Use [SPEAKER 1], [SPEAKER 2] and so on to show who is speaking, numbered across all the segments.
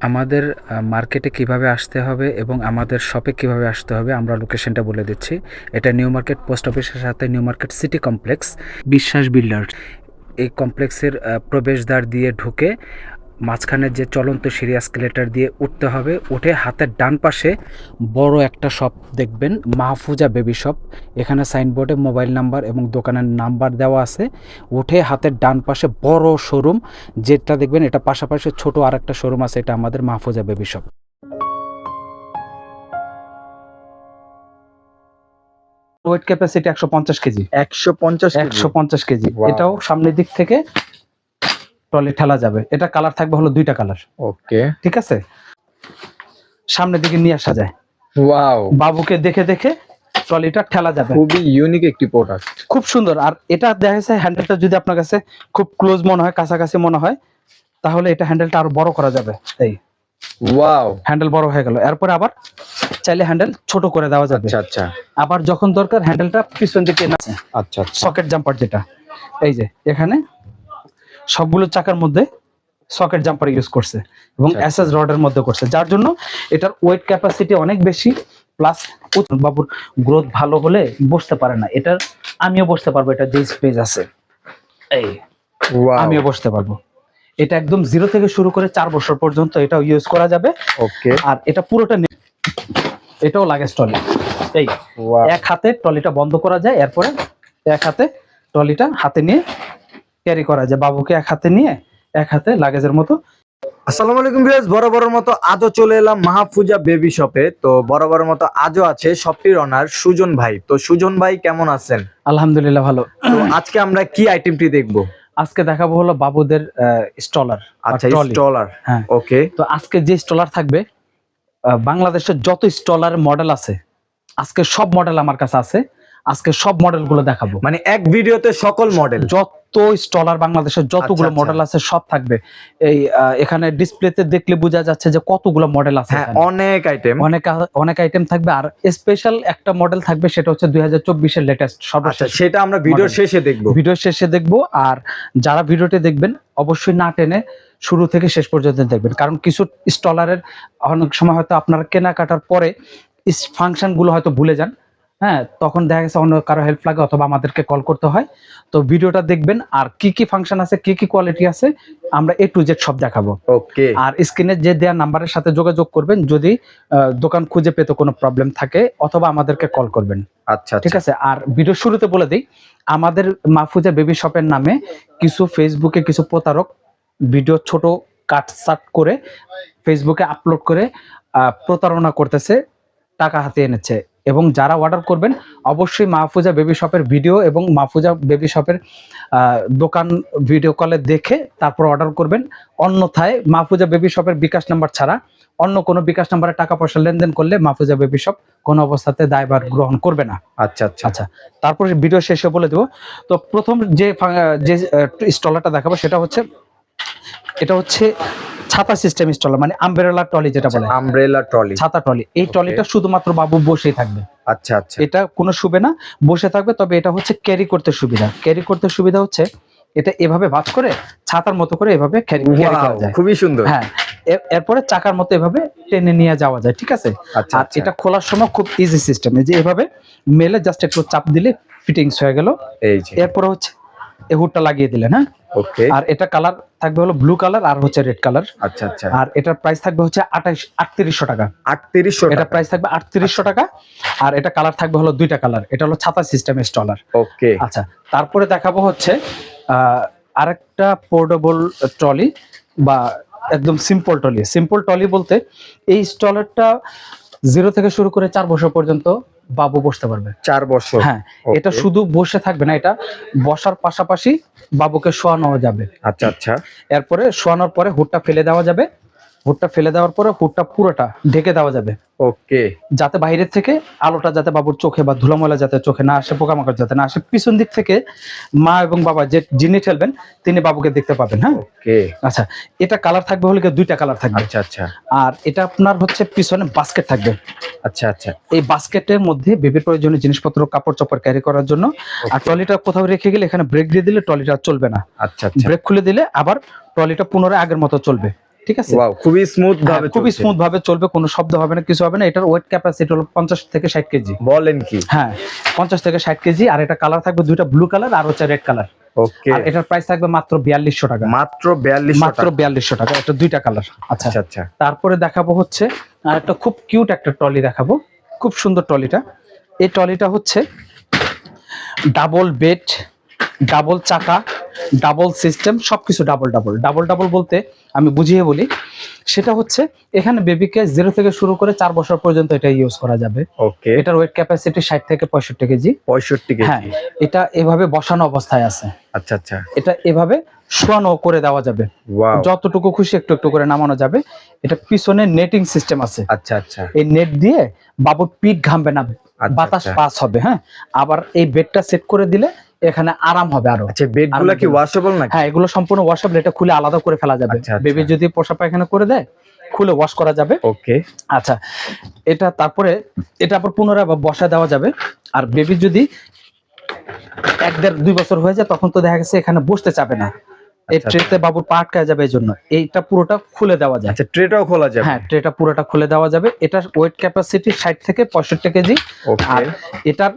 [SPEAKER 1] আমাদের মার্কেটে কিভাবে আসতে হবে এবং আমাদের শপে কিভাবে আসতে হবে আমরা লোকেশনটা বলে দিচ্ছি। এটা নিউ মার্কেট পোস্ট অফিসের সাথে নিউ মার্কেট সিটি কমপ্লেক্স, বিশ্বাস বিল্ডার্স। এই কমপ্লেক্সের প্রবেশদ্বার দিয়ে ঢুকে মাঝখানে যে চলন্ত সিঁড়ি এসকেলেটর দিয়ে উঠতে হবে, উঠে হাতের ডান পাশে বড় একটা শপ দেখবেন, মাহফুজা বেবি শপ। এখানে সাইনবোর্ডে মোবাইল নাম্বার এবং দোকানের নাম্বার দেওয়া আছে। উঠে হাতের ডান পাশে বড় শোরুম যেটা দেখবেন, এটা পাশাপাশি ছোট আর একটা শোরুম আছে, এটা আমাদের Mahfuza baby shop. Wait capacity 150 KG.
[SPEAKER 2] 150 KG.
[SPEAKER 1] এটাও সামনের দিক থেকে ট্রলি ঠেলা যাবে। এটা কালার থাকবে হলো দুইটা কালার।
[SPEAKER 2] ওকে,
[SPEAKER 1] ঠিক আছে, সামনের দিকে নিয়ে আসা যায়।
[SPEAKER 2] ওয়াও,
[SPEAKER 1] বাবুকে দেখে দেখে ট্রলিটা ঠেলা যাবে।
[SPEAKER 2] খুবই ইউনিক একটি প্রোডাক্ট,
[SPEAKER 1] খুব সুন্দর। আর এটা দেখা যাচ্ছে হ্যান্ডেলটা যদি আপনার কাছে খুব ক্লোজ মনে হয়, কাছাকাছি মনে হয়, তাহলে এটা হ্যান্ডেলটা আরো বড় করা যাবে। এই
[SPEAKER 2] ওয়াও,
[SPEAKER 1] হ্যান্ডেল বড় হয়ে গেল, এরপরে আবার চাইলে হ্যান্ডেল ছোট করে দেওয়া যাবে।
[SPEAKER 2] আচ্ছা আচ্ছা
[SPEAKER 1] আবার যখন দরকার হ্যান্ডেলটা পিছন দিকে নাচে।
[SPEAKER 2] আচ্ছা আচ্ছা,
[SPEAKER 1] সকেট জাম্পার যেটা, এই যে এখানে সবগুলো চাকার মধ্যে সকেট জাম্পার ইউজ করছে এবং
[SPEAKER 2] আচ্ছা।
[SPEAKER 1] এসএস রডের মধ্যে করছে, যার জন্য এটার ওয়েট ক্যাপাসিটি অনেক বেশি। প্লাস বাবুর গ্রোথ ভালো হলে বসতে পারে না, এটার আমিও বসতে পারবো, এটা যে স্পেস আছে, এই
[SPEAKER 2] ওয়াও,
[SPEAKER 1] আমিও বসতে পারবো। এটা একদম 0 থেকে শুরু করে 4 বছর পর্যন্ত এটা ইউজ করা যাবে।
[SPEAKER 2] ওকে,
[SPEAKER 1] আর এটা পুরোটা এটাও লাগেজ ট্রলি। এই
[SPEAKER 2] ওয়াও,
[SPEAKER 1] এক হাতে ট্রলিটা বন্ধ করা যায়, এরপরে এক হাতে ট্রলিটা হাতে নিয়ে ক্যারি করা যায়। বাবুকে এক হাতে নিয়ে এক হাতে লাগেজের মতো।
[SPEAKER 2] আসসালামু আলাইকুম ভিউয়ার্স, বরাবরের মতো আজও চলে এলাম মাহফুজা বেবি শপে। তো বরাবরের মতো আজও আছে শপটির অনার সুজন ভাই। তো সুজন ভাই কেমন আছেন?
[SPEAKER 1] আলহামদুলিল্লাহ ভালো।
[SPEAKER 2] তো আজকে আমরা কি আইটেমটি দেখব?
[SPEAKER 1] আজকে দেখাবো হলো বাবুদের স্টলার।
[SPEAKER 2] আচ্ছা, স্টলার।
[SPEAKER 1] হ্যাঁ,
[SPEAKER 2] ওকে,
[SPEAKER 1] তো আজকে যে স্টলার থাকবে, বাংলাদেশের যত স্টলার মডেল আছে আজকে সব মডেল আমার কাছে আছে। আজকে সব মডেল গুলো দেখাবো,
[SPEAKER 2] মানে এক ভিডিওতে সকল মডেল,
[SPEAKER 1] যত স্টলার বাংলাদেশের যতগুলো
[SPEAKER 2] আচ্ছা,
[SPEAKER 1] মডেল আছে সব থাকবে। এই এখানে ডিসপ্লেতে দেখলে বোঝা যাচ্ছে যে কতগুলো মডেল আছে।
[SPEAKER 2] হ্যাঁ, অনেক আইটেম,
[SPEAKER 1] অনেক অনেক আইটেম থাকবে। আর স্পেশাল একটা মডেল থাকবে, সেটা হচ্ছে 2024-এর লেটেস্ট
[SPEAKER 2] আচ্ছা
[SPEAKER 1] সর্বশেষ।
[SPEAKER 2] সেটা আমরা ভিডিওর
[SPEAKER 1] model।
[SPEAKER 2] শেষে দেখব।
[SPEAKER 1] ভিডিও শেষে দেখবো। আর যারা ভিডিওটি দেখবেন অবশ্যই না টেনে শুরু থেকে শেষ পর্যন্ত দেখবেন, কারণ কিছু স্টলারের অনেক সময় হয়তো আপনারা কেনাকাটার পরে ফাংশন গুলো হয়তো ভুলে যান। হ্যাঁ, তখন দেখা গেছে অন্য কারো হেল্প লাগে অথবা আমাদেরকে কল করতে হয়। তো ভিডিওটা দেখবেন, আর কি কি ফাংশন আছে, কি কি কোয়ালিটি আছে, আমরা A to Z সব দেখাবো।
[SPEAKER 2] ওকে,
[SPEAKER 1] আর স্ক্রিনে যে দেওয়া নাম্বারের সাথে যোগাযোগ করবেন যদি দোকান খুঁজে পেতে কোনো প্রবলেম থাকে, অথবা আমাদেরকে কল করবেন।
[SPEAKER 2] আচ্ছা
[SPEAKER 1] ঠিক আছে। আর ভিডিও শুরুতে বলে দিই, আমাদের মাহফুজা বেবি শপের নামে কিছু ফেসবুকে কিছু প্রতারক ভিডিও ছোট কাটসাট করে ফেসবুকে আপলোড করে প্রতারণা করতেছে, টাকা হাতিয়ে এনেছে। এবং যারা অর্ডার করবেন অবশ্যই মাহফুজা বেবি শপের ভিডিও এবং মাহফুজা বেবি শপের দোকান ভিডিও কলে দেখে তারপর অর্ডার করবেন। অন্যথায় মাহফুজা বেবি শপের বিকাশ নাম্বার ছাড়া অন্য কোনো বিকাশ নাম্বারে টাকা পয়সা লেনদেন করলে মাহফুজা বেবি শপ কোনো অবস্থাতে দায়ভার গ্রহণ করবে না।
[SPEAKER 2] আচ্ছা আচ্ছা
[SPEAKER 1] আচ্ছা, তারপরে ভিডিও শেষে বলে দেবো। তো প্রথম যে যে স্টলারটা দেখাবো সেটা হচ্ছে, এটা হচ্ছে ছাতা সিস্টেম স্টলার, মানে আমব্রেলা ট্রলি যেটা বলে,
[SPEAKER 2] আমব্রেলা ট্রলি,
[SPEAKER 1] ছাতা ট্রলি। এই ট্রলিটা শুধুমাত্র বাবু বসেই থাকবে।
[SPEAKER 2] আচ্ছা আচ্ছা,
[SPEAKER 1] এটা কোনো শুবে না, বসে থাকবে। তবে এটা হচ্ছে ক্যারি করতে সুবিধা। ক্যারি করতে সুবিধা হচ্ছে এটা এভাবে ভাঁজ করে ছাতার মতো করে এভাবে ক্যারি করা যায়।
[SPEAKER 2] খুবই সুন্দর।
[SPEAKER 1] হ্যাঁ, এরপরে চাকার মতো এভাবে টেনে নিয়ে যাওয়া যায়। ঠিক আছে।
[SPEAKER 2] আচ্ছা
[SPEAKER 1] আর
[SPEAKER 2] আচ্ছা,
[SPEAKER 1] এটা খোলার সময় খুব ইজি সিস্টেম, যে এভাবে মেলে জাস্ট একটু চাপ দিলে ফিটিংস হয়ে গেল।
[SPEAKER 2] এই যে,
[SPEAKER 1] এরপরে হচ্ছে এই হুডটা লাগিয়ে দিলেন। হ্যাঁ,
[SPEAKER 2] ওকে,
[SPEAKER 1] আর এটা কালার থাকবে হলো ব্লু কালার আর হচ্ছে রেড কালার।
[SPEAKER 2] আচ্ছা আচ্ছা,
[SPEAKER 1] আর এটার প্রাইস থাকবে হচ্ছে 3800 টাকা।
[SPEAKER 2] 3800
[SPEAKER 1] এটা
[SPEAKER 2] টাকা,
[SPEAKER 1] প্রাইস থাকবে 3800 টাকা। আর এটা কালার থাকবে হলো দুইটা কালার, এটা হলো ছাতা সিস্টেম স্টলার।
[SPEAKER 2] ওকে,
[SPEAKER 1] আচ্ছা, তারপরে দেখাবো হচ্ছে আরেকটা পোর্টেবল ট্রলি বা একদম সিম্পল ট্রলি। সিম্পল ট্রলি বলতে এই স্টলারটা 0 থেকে শুরু করে 4 বছর পর্যন্ত বাবু বসতে পারবে।
[SPEAKER 2] 4 বছর,
[SPEAKER 1] হ্যাঁ,
[SPEAKER 2] Okay.
[SPEAKER 1] এটা শুধু বসে থাকবে না, এটা বসার পাশাপাশি বাবুকে শোয়ানো যাবে।
[SPEAKER 2] আচ্ছা আচ্ছা,
[SPEAKER 1] এরপরে শোয়ানোর পরে হুডটা ফেলে দেওয়া যাবে। হুডটা ফেলে দেওয়ার পরে হুডটা পুরোটা ঢেকে দেওয়া যাবে,
[SPEAKER 2] ওকে,
[SPEAKER 1] যাতে বাইরের থেকে আলোটা যাতে বাবুর চোখে বা ধুলাময়লা যাতে চোখে না আসে, পোকামাকড় যাতে না আসে। পিছন দিক থেকে মা এবং বাবা যে যিনি ঠেলবেন তিনি বাবুকে দেখতে পাবেন। হ্যাঁ,
[SPEAKER 2] ওকে,
[SPEAKER 1] আচ্ছা, এটা কালার থাকবে হলে দুইটা কালার থাকবে।
[SPEAKER 2] আচ্ছা আচ্ছা,
[SPEAKER 1] আর এটা আপনার হচ্ছে পিছনে বাস্কেট থাকবে।
[SPEAKER 2] আচ্ছা আচ্ছা,
[SPEAKER 1] এই বাস্কেটের মধ্যে বেবির প্রয়োজনীয় জিনিসপত্র, কাপড় চোপড় ক্যারি করার জন্য। আর ট্রলিটা কোথাও রেখে গেলে এখানে ব্রেক দিয়ে দিলে ট্রলিটা চলবে না।
[SPEAKER 2] আচ্ছা আচ্ছা,
[SPEAKER 1] ব্রেক খুলে দিলে আবার ট্রলিটা পুনরায় আগের মতো চলবে।
[SPEAKER 3] ঠিক আছে?
[SPEAKER 2] ওয়াও, খুবই স্মুথ ভাবে
[SPEAKER 3] খুবই
[SPEAKER 2] চলছে।
[SPEAKER 3] স্মুথ ভাবে চলবে, কোনো শব্দ হবে না, কিছু হবে না। এটার ওয়েট ক্যাপাসিটি হলো 50 থেকে 60 কেজি।
[SPEAKER 2] বলেন কি?
[SPEAKER 3] হ্যাঁ, 50 থেকে 60 কেজি। আর এটা কালার থাকবে দুইটা, ব্লু কালার আর হচ্ছে রেড কালার।
[SPEAKER 2] ওকে,
[SPEAKER 3] আর এটার প্রাইস থাকবে মাত্র 4200 টাকা।
[SPEAKER 2] মাত্র 4200
[SPEAKER 3] মাত্র
[SPEAKER 2] টাকা।
[SPEAKER 3] 4200 টাকা, এটা দুইটা কালার। আচ্ছা,
[SPEAKER 2] আচ্ছা আচ্ছা,
[SPEAKER 3] তারপরে দেখাবো হচ্ছে আর একটা খুব কিউট একটা ট্রলি দেখাবো, খুব সুন্দর ট্রলিটা। এই ট্রলিটা হচ্ছে ডাবল বেড, ডাবল চাকা, ডাবল সিস্টেম, সবকিছু ডাবল ডাবল। ডাবল ডাবল বলতে আমি বুঝিয়ে বলি, সেটা হচ্ছে এখানে বেবিকে 0 থেকে শুরু করে 4 বছর পর্যন্ত এটা ইউজ করা যাবে।
[SPEAKER 2] ওকে,
[SPEAKER 3] এটার ওয়েট ক্যাপাসিটি 60 থেকে 65 কেজি।
[SPEAKER 2] 65 কেজি।
[SPEAKER 3] হ্যাঁ, এটা এভাবে বসানো অবস্থায় আছে।
[SPEAKER 2] আচ্ছা আচ্ছা,
[SPEAKER 3] এটা এভাবে শোয়ানো করে দেওয়া যাবে,
[SPEAKER 2] ওয়াও,
[SPEAKER 3] যতটুকু খুশি একটু একটু করে নামানো যাবে। এটা পিছনে নেটিং সিস্টেম আছে,
[SPEAKER 2] আচ্ছা আচ্ছা,
[SPEAKER 3] এই নেট দিয়ে বাবুর পিঠ ঘামবে না,
[SPEAKER 2] আচ্ছা,
[SPEAKER 3] বাতাস
[SPEAKER 2] আচ্ছা।
[SPEAKER 3] পাস হবে। হ্যাঁ, আবার এই বেডটা সেট করে দিলে এখানে আরাম হবে আরো।
[SPEAKER 2] আচ্ছা, বেডগুলো কি ওয়াশেবল নাকি?
[SPEAKER 3] হ্যাঁ, এগুলো সম্পূর্ণ ওয়াশেবল, এটা খুলে আলাদা করে ফেলা যাবে।
[SPEAKER 2] আচ্ছা, আচ্ছা।
[SPEAKER 3] বেবি যদি পোষা পায়খানা করে দেয়, খুলে ওয়াশ করা যাবে।
[SPEAKER 2] ওকে,
[SPEAKER 3] আচ্ছা, এটা তারপরে এটা আবার পুনরায় আবার বসা দেওয়া যাবে। আর বেবি যদি 1-1.5-2 বছর হয়ে যায়, তখন তো দেখা গেছে এখানে বসতে চাবে না, এই
[SPEAKER 2] আচ্ছা,
[SPEAKER 3] ট্রেতে বাবুর পা আটকায় যাবে, এই জন্য এইটা পুরোটা খুলে দেওয়া যায়।
[SPEAKER 2] আচ্ছা, ট্রেটাও খোলা যাবে?
[SPEAKER 3] হ্যাঁ, ট্রেটা পুরোটা খুলে দেওয়া যাবে। এটার ওয়েট ক্যাপাসিটি 60 থেকে 65 কেজি।
[SPEAKER 2] ওকে,
[SPEAKER 3] আর এটার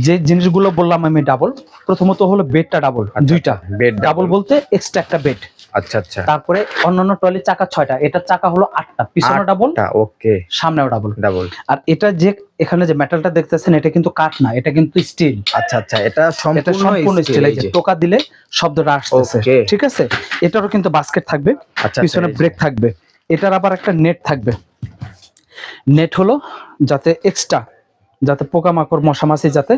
[SPEAKER 3] যে জিনিসগুলো বললাম আমি ডাবল, প্রথমত হলো বেডটা ডাবল, দুইটা
[SPEAKER 2] বেড
[SPEAKER 3] ডাবল বলতে এক্সট্রা একটা বেড।
[SPEAKER 2] আচ্ছা আচ্ছা,
[SPEAKER 3] তারপরে অন্যান্য ট্রলি চাকা 6টা, এটা চাকা হলো 8টা, পিছনে ডাবল,
[SPEAKER 2] ওকে,
[SPEAKER 3] সামনেও ডাবল।
[SPEAKER 2] ডাবল।
[SPEAKER 3] আর এটা যে এখানে যে মেটালটা দেখতেছেন, এটা কিন্তু কাঠ না, এটা কিন্তু স্টিল।
[SPEAKER 2] আচ্ছা আচ্ছা, এটা
[SPEAKER 3] এটা
[SPEAKER 2] সম্পূর্ণ
[SPEAKER 3] সম্পূর্ণ স্টিল, এই যে টোকা দিলে শব্দটা আসতেছে।
[SPEAKER 2] Okay.
[SPEAKER 3] ঠিক আছে, এটারও কিন্তু বাস্কেট থাকবে,
[SPEAKER 2] আচ্ছা,
[SPEAKER 3] পিছনে
[SPEAKER 2] এই যে।
[SPEAKER 3] ব্রেক থাকবে। এটার আবার একটা নেট থাকবে। নেট হলো যাতে এক্সট্রা, যাতে পোকামাকড় মশা মাছি যাতে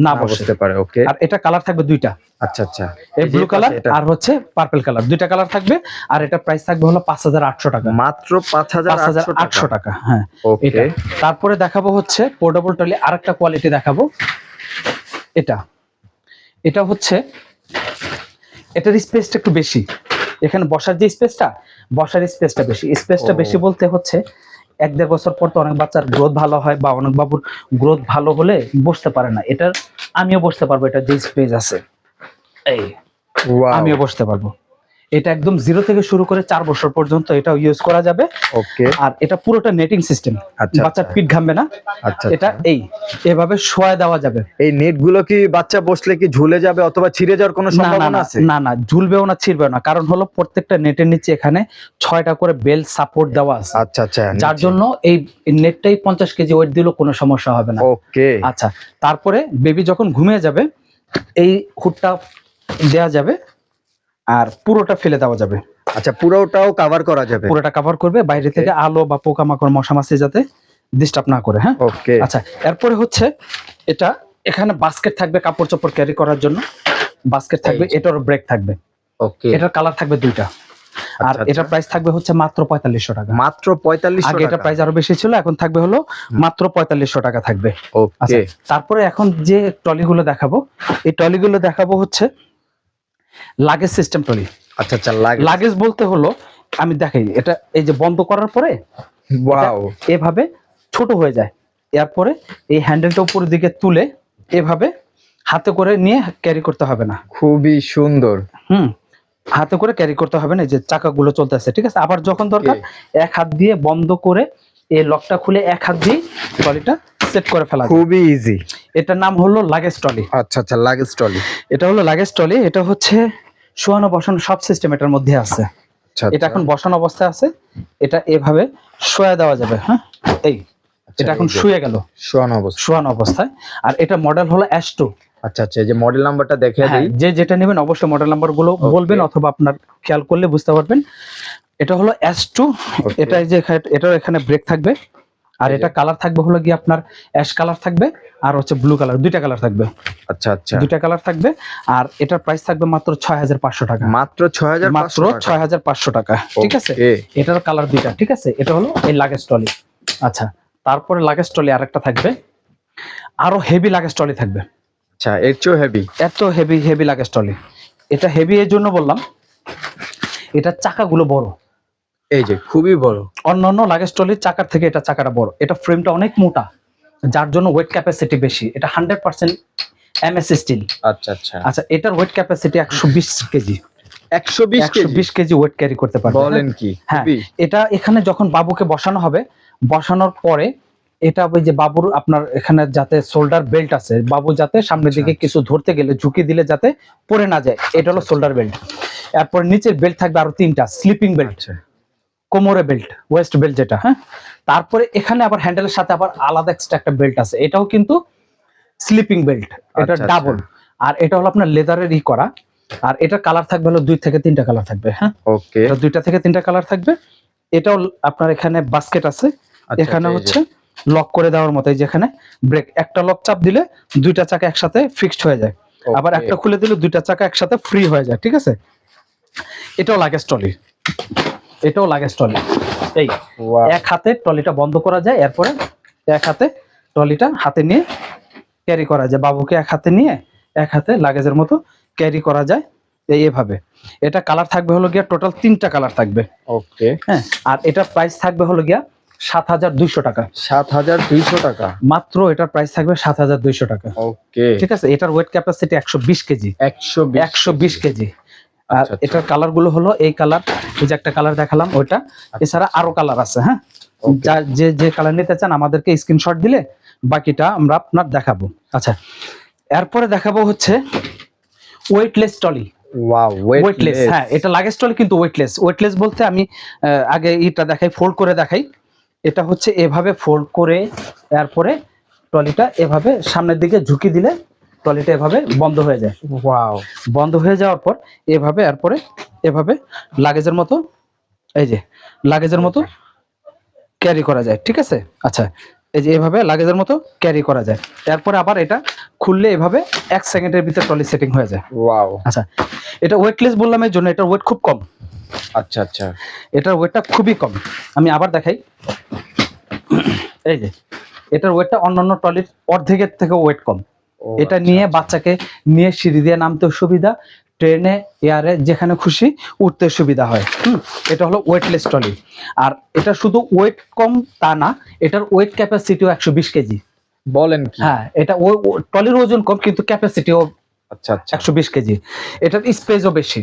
[SPEAKER 3] না বসে।
[SPEAKER 2] বুঝতে পারে। ওকে,
[SPEAKER 3] আর এটা কালার থাকবে দুইটা,
[SPEAKER 2] আচ্ছা আচ্ছা,
[SPEAKER 3] এই ব্লু কালার
[SPEAKER 2] এটা
[SPEAKER 3] আর হচ্ছে পার্পল কালার, দুইটা কালার থাকবে। আর এটা প্রাইস থাকবে হলো 5800 টাকা।
[SPEAKER 2] মাত্র 5800
[SPEAKER 3] 5800 টাকা। হ্যাঁ,
[SPEAKER 2] ওকে,
[SPEAKER 3] এটা। তারপরে দেখাবো হচ্ছে পোর্টেবল ট্রলি, আরেকটা কোয়ালিটি দেখাবো। এটা এটা হচ্ছে, এটার স্পেসটা একটু বেশি, এখানে বসার যে স্পেসটা, বসার স্পেসটা বেশি। স্পেসটা বেশি বলতে হচ্ছে 1-1.5 বছর পর তো অনেক বাচ্চার গ্রোথ ভালো হয়, বা অনেক বাবুর গ্রোথ ভালো হলে বসতে পারে না। এটার আমিও বসতে পারবো, এটা যে স্পেস আছে, এই
[SPEAKER 2] ওয়াও,
[SPEAKER 3] আমিও বসতে পারবো। এটা একদম 0 থেকে শুরু করে 4 বছর পর্যন্ত এটা ইউজ করা যাবে।
[SPEAKER 2] ওকে,
[SPEAKER 3] আর এটা পুরোটা নেটিং সিস্টেম,
[SPEAKER 2] আচ্ছা,
[SPEAKER 3] বাচ্চার
[SPEAKER 2] আচ্ছা।
[SPEAKER 3] পিঠ ঘামবে না।
[SPEAKER 2] আচ্ছা,
[SPEAKER 3] এটা এভাবে শোয়া দেওয়া যাবে।
[SPEAKER 2] এই নেট গুলো কি বাচ্চা বসলে কি ঝুলে যাবে অথবা ছিঁড়ে যাওয়ার কোনো
[SPEAKER 3] না না
[SPEAKER 2] সম্ভাবনা
[SPEAKER 3] না
[SPEAKER 2] আছে?
[SPEAKER 3] না না, ঝুলবেও না, ছিড়বেও না, কারণ হলো প্রত্যেকটা নেটের নিচে এখানে 6টা করে বেল্ট সাপোর্ট দেওয়া আছে,
[SPEAKER 2] আচ্ছা আচ্ছা,
[SPEAKER 3] যার জন্য এই নেটটাই 50 কেজি ওয়েট দিলেও কোনো সমস্যা হবে না।
[SPEAKER 2] ওকে,
[SPEAKER 3] আচ্ছা, তারপরে বেবি যখন ঘুমিয়ে যাবে, এই হুডটা দেওয়া যাবে আর পুরোটা ফেলে দেওয়া যাবে।
[SPEAKER 2] আচ্ছা, পুরোটাও কভার করা যাবে?
[SPEAKER 3] পুরোটা কভার করবে, বাইরে থেকে আলো বা পোকামাকড় মশা মাছি যাতে ডিস্টার্ব না করে। হ্যাঁ,
[SPEAKER 2] ওকে,
[SPEAKER 3] আচ্ছা। এরপরে হচ্ছে এটা, এখানে বাস্কেট থাকবে কাপড় চোপড় ক্যারি করার জন্য, বাস্কেট থাকবে, এটারও ব্রেক থাকবে।
[SPEAKER 2] ওকে,
[SPEAKER 3] এটার কালার থাকবে দুইটা। আর
[SPEAKER 2] আচ্ছা,
[SPEAKER 3] এটার প্রাইস থাকবে হচ্ছে মাত্র 4500 টাকা।
[SPEAKER 2] মাত্র 4500
[SPEAKER 3] আগে এটা প্রাইস আরো বেশি ছিল, এখন থাকবে হলো মাত্র 4500 টাকা থাকবে। আচ্ছা,
[SPEAKER 2] ওকে,
[SPEAKER 3] তারপরে এখন যে ট্রলিগুলো দেখাবো, এই ট্রলিগুলো দেখাবো হচ্ছে লাগেজ সিস্টেম ট্রলি।
[SPEAKER 2] আচ্ছা আচ্ছা,
[SPEAKER 3] লাগেজ বলতে হলো, আমি দেখাই, এটা এই যে বন্ধ করার পরে
[SPEAKER 2] ওয়াও,
[SPEAKER 3] এভাবে ছোট হয়ে যায়, এরপরে এই হ্যান্ডেলটা উপরের দিকে তুলে এভাবে হাতে করে নিয়ে ক্যারি করতে হবে না।
[SPEAKER 2] খুবই সুন্দর।
[SPEAKER 3] হাতে করে ক্যারি করতে হবে না, এই যে চাকাগুলো চলতেছে, ঠিক আছে। আবার যখন দরকার এক হাত দিয়ে বন্ধ করে এই লকটা খুলে এক হাত দিয়ে ট্রলিটা সেট করে ফেলা যায়।
[SPEAKER 2] খুবই ইজি।
[SPEAKER 3] এটার নাম হলো লাগেজ ট্রলি।
[SPEAKER 2] আচ্ছা আচ্ছা, লাগেজ ট্রলি।
[SPEAKER 3] এটা হলো লাগেজ ট্রলি, এটা হচ্ছে শোয়ানো বসানো সব সিস্টেম এটার মধ্যে আছে।
[SPEAKER 2] আচ্ছা,
[SPEAKER 3] এটা এখন বসানো অবস্থায় আছে, এটা এভাবে শোয়া দেওয়া যাবে। হ্যাঁ, এটা এখন শুয়ে গেল শোয়ানো অবস্থায়। আর এটা মডেল হলো S2।
[SPEAKER 2] আচ্ছা আচ্ছা, এই যে মডেল নাম্বারটা দেখে
[SPEAKER 3] হ্যাঁ,
[SPEAKER 2] দেই।
[SPEAKER 3] যে যেটা নেবেন অবশ্যই মডেল নাম্বার গুলো বলবেন, অথবা আপনার খেয়াল করলে বুঝতে পারবেন। এটা হলো S2। এটা এই যে এটার এখানে ব্রেক থাকবে, আর এটা কালার থাকবে হলো কি আপনার অ্যাশ কালার থাকবে, আর হচ্ছে ব্লু কালার, দুইটা কালার থাকবে।
[SPEAKER 2] আচ্ছা আচ্ছা,
[SPEAKER 3] দুইটা কালার থাকবে। আর এটার প্রাইস থাকবে মাত্র 6500 টাকা।
[SPEAKER 2] মাত্র 6500
[SPEAKER 3] মাত্র 6500 টাকা, ঠিক আছে। এটার কালার দুইটা, ঠিক আছে। এটা হলো এই লাগেজ ট্রলি। আচ্ছা, তারপরে লাগেজ ট্রলি আরেকটা থাকবে, আরো হেভি লাগেজ ট্রলি থাকবে।
[SPEAKER 2] আচ্ছা, এর চেয়েও হেভি?
[SPEAKER 3] এত হেভি লাগেজ ট্রলি। এটা হেভি এর জন্য বললাম, এটা চাকাগুলো বড়,
[SPEAKER 2] এই যে খুবই বড়।
[SPEAKER 3] অন্যান্য লাগেজ ট্রলির চাকার থেকে এটা চাকাটা বড়। এটা ফ্রেমটা অনেক মোটা, যার জন্য ওয়েট ক্যাপাসিটি বেশি। এটা 100% MS স্টিল।
[SPEAKER 2] আচ্ছা আচ্ছা,
[SPEAKER 3] আচ্ছা, এটার weight capacity 120 KG.
[SPEAKER 2] 120 KG
[SPEAKER 3] 120 KG wait carry করতে পারবে।
[SPEAKER 2] বলেন কি?
[SPEAKER 3] হ্যাঁ,
[SPEAKER 2] খুবই।
[SPEAKER 3] এটা এখানে যখন বাবুকে বসানো হবে, বসানোর পরে এটা ওই যে বাবুর আপনার এখানে যাতে শোল্ডার বেল্ট আছে, বাবু যাতে সামনের দিকে
[SPEAKER 2] আচ্ছা।
[SPEAKER 3] কিছু ধরতে গেলে ঝুঁকি দিলে যাতে পড়ে না যায়, এটা হলো
[SPEAKER 2] আচ্ছা।
[SPEAKER 3] Shoulder belt. এরপর নিচের বেল্ট থাকবে আরো 3টা স্লিপিং বেল্ট,
[SPEAKER 2] আচ্ছা
[SPEAKER 3] কোমরে বেল্ট, ওয়েস্ট বেল্ট যেটা। হ্যাঁ, তারপরে এখানে আবার হ্যান্ডেলের সাথে আবার আলাদা এক্সট্রা একটা বেল্ট আছে, এটাও কিন্তু স্লিপিং বেল্ট, এটা
[SPEAKER 2] আচ্ছা,
[SPEAKER 3] ডাবল। আর এটা হলো আপনার লেদারের করা। আর এটা কালার থাকবে হলো 2 থেকে 3টা কালার থাকবে। হ্যাঁ,
[SPEAKER 2] ওকে।
[SPEAKER 3] এটা 2টা থেকে 3টা কালার থাকবে। এটাও আপনার এখানে বাস্কেট আছে,
[SPEAKER 2] আচ্ছা,
[SPEAKER 3] এখানে
[SPEAKER 2] এই যে।
[SPEAKER 3] হচ্ছে লক করে দেওয়ার মতো, এই যেখানে ব্রেক, একটা লক চাপ দিলে 2টা চাকা একসাথে ফিক্সড হয়ে যায়, আবার
[SPEAKER 2] Okay.
[SPEAKER 3] একটা খুলে দিলে 2টা চাকা একসাথে ফ্রি হয়ে যায়। ঠিক আছে, এটাও লাগেজ ট্রলি, এটাও লাগেজ ট্রলি। এই
[SPEAKER 2] Wow.
[SPEAKER 3] এক হাতে ট্রলিটা বন্ধ করা যায়, এরপরে এক হাতে ট্রলিটা হাতে নিয়ে ক্যারি করা যায়, বাবুকে এক হাতে নিয়ে এক হাতে লাগেজের মতো ক্যারি করা যায় এইভাবে। এটা কালার থাকবে হলো গিয়া টোটাল 3টা কালার থাকবে।
[SPEAKER 2] ওকে।
[SPEAKER 3] হ্যাঁ, আর এটার প্রাইস থাকবে হলো গিয়া 7200 টাকা
[SPEAKER 2] 7200 টাকা।
[SPEAKER 3] মাত্র। এটার প্রাইস থাকবে 7200 টাকা।
[SPEAKER 2] ওকে।
[SPEAKER 3] ঠিক আছে, এটার ওয়েট ক্যাপাসিটি 120 কেজি, 120 কেজি। আর
[SPEAKER 2] আচ্ছা, আচ্ছা।
[SPEAKER 3] এটার কালার গুলো হলো এই কালার, এই যে একটা কালার দেখালাম ওইটা, এছাড়া আরো কালার আছে। হ্যাঁ,
[SPEAKER 2] Okay.
[SPEAKER 3] যা যে যে কালার নিতে চান আমাদেরকে স্ক্রিনশট দিলে বাকিটা আমরা আপনার দেখাবো। আচ্ছা, এরপরে দেখাবো হচ্ছে ওয়েটলেস ট্রলি।
[SPEAKER 2] ওয়াও,
[SPEAKER 3] ওয়েটলেস, হ্যাঁ, এটা লাগেজ ট্রলি কিন্তু ওয়েটলেস। ওয়েটলেস বলতে আমি আগে এটা দেখাই, ফোল্ড করে দেখাই। এটা হচ্ছে এভাবে ফোল্ড করে, এরপরে ট্রলিটা এভাবে সামনের দিকে ঝুঁকি দিলে ট্রলিটা এভাবে বন্ধ হয়ে যায়।
[SPEAKER 2] ওয়াও।
[SPEAKER 3] বন্ধ হয়ে যাওয়ার পর এভাবে, এরপরে এভাবে লাগেজের মতো, এই যে লাগেজের মতো ক্যারি করা যায়। ঠিক আছে, আচ্ছা, এই যে এভাবে লাগেজের মতো ক্যারি করা যায়। তারপরে আবার এটা খুললে এভাবে 1 সেকেন্ডের ভিতরে ট্রলি সেটিং হয়ে যায়।
[SPEAKER 2] ওয়াও।
[SPEAKER 3] আচ্ছা, এটা ওয়েটলেস বললাম এর জন্য, এটার ওয়েট খুব কম,
[SPEAKER 2] আচ্ছা আচ্ছা।
[SPEAKER 3] এটার ওয়েটটা খুবই কম। আমি আবার দেখাই, এই যে এটার ওয়েটটা অন্যান্য ট্রলির অর্ধেকের থেকে ওয়েট কম।
[SPEAKER 2] ও,
[SPEAKER 3] এটা
[SPEAKER 2] আচ্ছা,
[SPEAKER 3] নিয়ে
[SPEAKER 2] আচ্ছা।
[SPEAKER 3] বাচ্চাকে নিয়ে সিঁড়ি দিয়ে নামতে সুবিধা, ট্রেনে, এয়ারে, যেখানে খুশি উঠতে সুবিধা হয়। এটা হলো ওয়েটলেস ট্রলি। আর এটা শুধু ওয়েট কম তা না, এটার ওয়েট ক্যাপাসিটিও 120 কেজি।
[SPEAKER 2] বলেন কি?
[SPEAKER 3] হ্যাঁ, এটা ট্রলির ওজন কম কিন্তু ক্যাপাসিটিও
[SPEAKER 2] আচ্ছা আচ্ছা।
[SPEAKER 3] 120 কেজি। এটার স্পেসও বেশি।